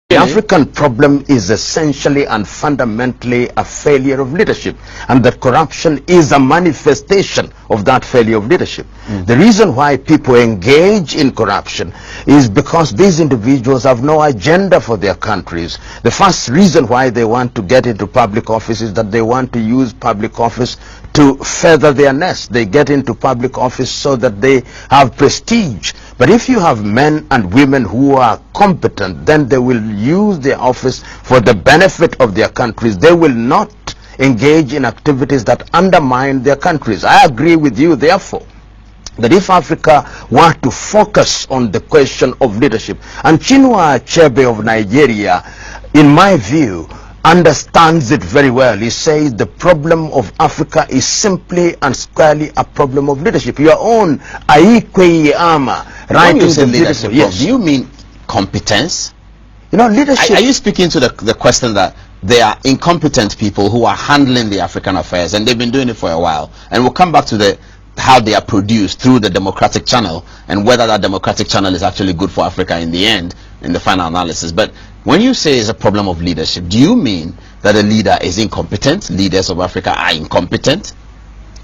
The African problem is essentially and fundamentally a failure of leadership, and that corruption is a manifestation of that failure of leadership. The reason why people engage in corruption is because these individuals have no agenda for their countries. The first reason why they want to get into public office is that they want to use public office to feather their nest. They get into public office so that they have prestige. But if you have men and women who are competent, then they will use their office for the benefit of their countries. They will not engage in activities that undermine their countries. I agree with you, therefore, that if Africa were to focus on the question of leadership, and Chinua Achebe of Nigeria, in my view, understands it very well. He says the problem of Africa is simply and squarely a problem of leadership. Your own Aikwe Ama, when you say leadership, yes. Do you mean competence? You know, leadership. Are you speaking to the question that they are incompetent people who are handling the African affairs, and they've been doing it for a while? And we'll come back to how they are produced through the democratic channel, and whether that democratic channel is actually good for Africa in the end, in the final analysis. But when you say it's a problem of leadership, do you mean that a leader is incompetent? Leaders of Africa are incompetent?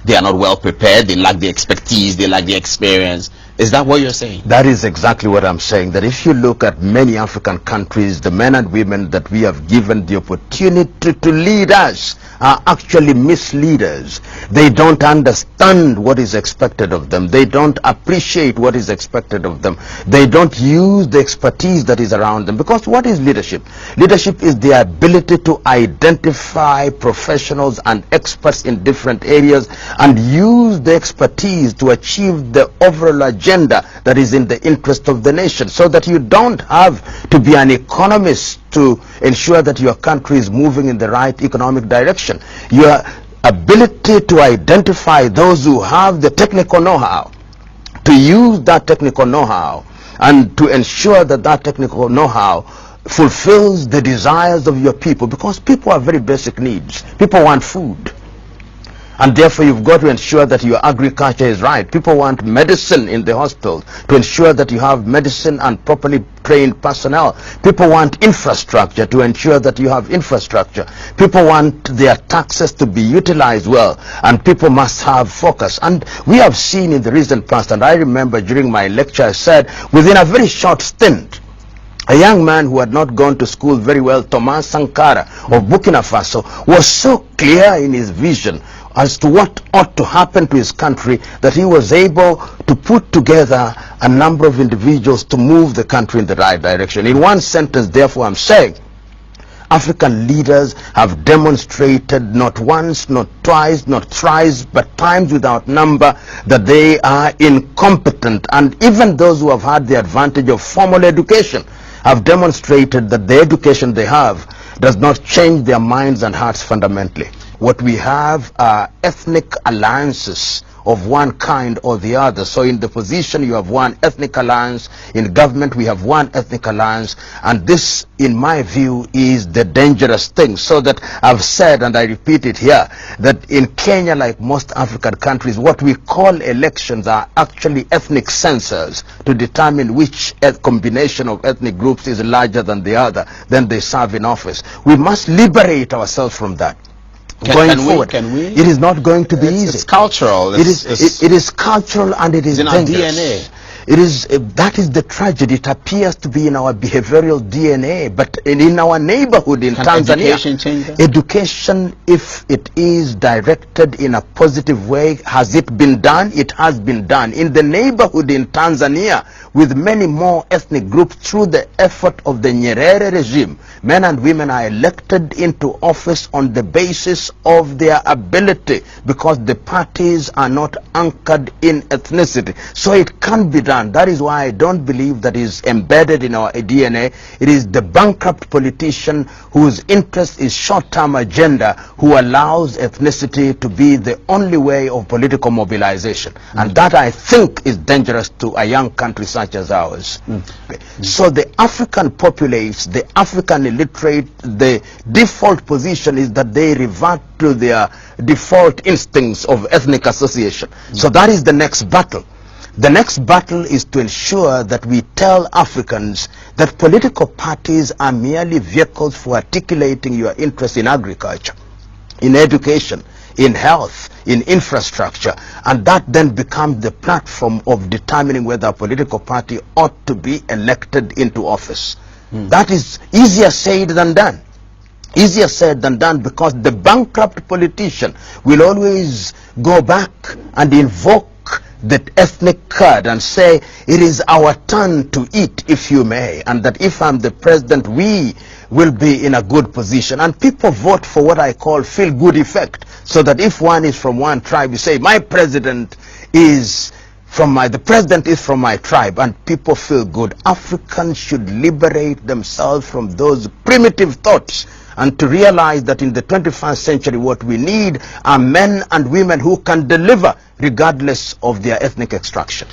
They are not well prepared? They lack the expertise? They lack the experience? Is that what you're saying? That is exactly what I'm saying. That if you look at many African countries, the men and women that we have given the opportunity to lead us are actually misleaders. They don't understand what is expected of them. They don't appreciate what is expected of them. They don't use the expertise that is around them. Because what is leadership? Leadership is the ability to identify professionals and experts in different areas and use the expertise to achieve the overall agenda that is in the interest of the nation, so that you don't have to be an economist to ensure that your country is moving in the right economic direction. Your ability to identify those who have the technical know-how, to use that technical know-how, and to ensure that that technical know-how fulfills the desires of your people, because people have very basic needs. People want food, and therefore you've got to ensure that your agriculture is right. People want medicine in the hospital, to ensure that you have medicine and properly trained personnel. People want infrastructure, to ensure that you have infrastructure. People want their taxes to be utilized well, and people must have focus. And we have seen in the recent past, and I remember during my lecture I said, within a very short stint, a young man who had not gone to school very well, Thomas Sankara of Burkina Faso, was so clear in his vision as to what ought to happen to his country that he was able to put together a number of individuals to move the country in the right direction. In one sentence, therefore, I'm saying African leaders have demonstrated not once, not twice, not thrice, but times without number that they are incompetent. And even those who have had the advantage of formal education have demonstrated that the education they have does not change their minds and hearts fundamentally. What we have are ethnic alliances of one kind or the other. So in the position you have one ethnic alliance, in government we have one ethnic alliance, and this, in my view, is the dangerous thing. So that I've said, and I repeat it here, that in Kenya, like most African countries, what we call elections are actually ethnic censors to determine which combination of ethnic groups is larger than the other, then they serve in office. We must liberate ourselves from that. Going forward, it is not going to be easy. It's cultural. It is cultural, and it is in dangerous. Our DNA. It is that is the tragedy. It appears to be in our behavioral DNA, but in our neighborhood in Tanzania, education change that? Education, if it is directed in a positive way, has it been done? It has been done in the neighborhood in Tanzania, with many more ethnic groups. Through the effort of the Nyerere regime, men and women are elected into office on the basis of their ability, because the parties are not anchored in ethnicity. So it can be done. That is why I don't believe that is embedded in our DNA. It is the bankrupt politician whose interest is short-term agenda who allows ethnicity to be the only way of political mobilization. And that, I think, is dangerous to a young country such as ours. So the African populace, the African illiterate, the default position is that they revert to their default instincts of ethnic association. So that is the next battle. The next battle is to ensure that we tell Africans that political parties are merely vehicles for articulating your interest in agriculture, in education, in health, in infrastructure, and that then becomes the platform of determining whether a political party ought to be elected into office. That is easier said than done. Easier said than done, because the bankrupt politician will always go back and invoke the ethnic card and say, it is our turn to eat, if you may, and that if I'm the president, we will be in a good position. And people vote for what I call feel-good effect, so that if one is from one tribe, you say, my president is from the president is from my tribe, and people feel good. Africans should liberate themselves from those primitive thoughts, and to realize that in the 21st century what we need are men and women who can deliver regardless of their ethnic extraction.